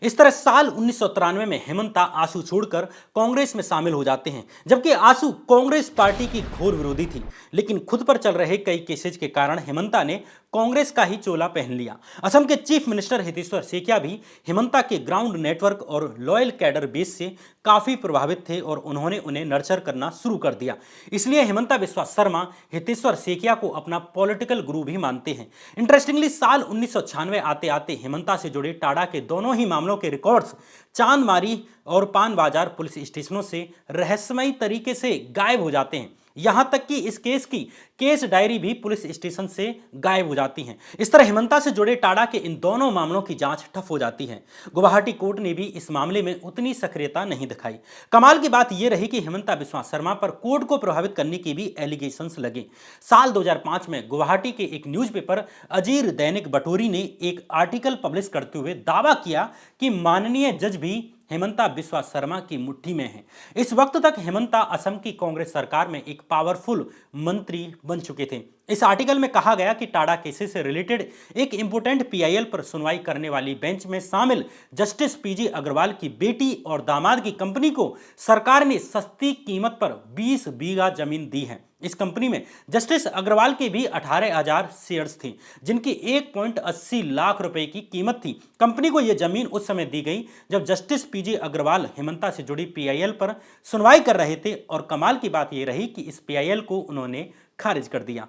इस तरह साल 1993 में हेमंता आसू छोड़कर कांग्रेस में शामिल हो जाते हैं, जबकि आसू कांग्रेस पार्टी की घोर विरोधी थी। लेकिन खुद पर चल रहे कई केसेज के कारण हेमंता ने कांग्रेस का ही चोला पहन लिया। असम के चीफ मिनिस्टर हितेश्वर सेकिया भी हेमंता के ग्राउंड नेटवर्क और लॉयल कैडर बेस से काफी प्रभावित थे और उन्होंने उन्हें नर्चर करना शुरू कर दिया। इसलिए हेमंता बिस्वा शर्मा हितेश्वर सेकिया को अपना पॉलिटिकल गुरु भी मानते हैं। इंटरेस्टिंगली साल 1996 आते आते हेमंता से जुड़े टाडा के दोनों ही मामलों के रिकॉर्ड्स चांदमारी और पान बाजार पुलिस स्टेशनों से रहस्यमयी तरीके से गायब हो जाते हैं। यहां तक कि इस केस की केस डायरी भी पुलिस स्टेशन से गायब हो जाती है। इस तरह हेमंता से जुड़े टाडा के इन दोनों मामलों की जांच ठप हो जाती है। गुवाहाटी कोर्ट ने भी इस मामले में उतनी सक्रियता नहीं दिखाई। कमाल की बात यह रही कि हेमंता बिस्वा शर्मा पर कोर्ट को प्रभावित करने के भी एलिगेशंस लगे। साल 2005 में गुवाहाटी के एक न्यूज़पेपर अजीर दैनिक बटोरी ने एक आर्टिकल पब्लिश करते हुए दावा किया कि माननीय जज भी हेमंता बिस्वा शर्मा की मुट्ठी में है। इस वक्त तक हेमंता असम की कांग्रेस सरकार में एक पावरफुल मंत्री बन चुके थे। इस आर्टिकल में कहा गया कि टाडा केसेस से रिलेटेड एक इंपोर्टेंट पीआईएल पर सुनवाई करने वाली बेंच में शामिल जस्टिस पीजी अग्रवाल की बेटी और दामाद की कंपनी को सरकार ने सस्ती कीमत पर 20 बीघा जमीन दी है। इस कंपनी में जस्टिस अग्रवाल के भी 18,000 शेयर्स थे, जिनकी 1.80 लाख रुपए की कीमत थी। कंपनी को यह जमीन उस समय दी गई जब जस्टिस पीजी अग्रवाल हेमंता से जुड़ी पीआईएल पर सुनवाई कर रहे थे और कमाल की बात यह रही कि इस पीआईएल को उन्होंने खारिज कर दिया।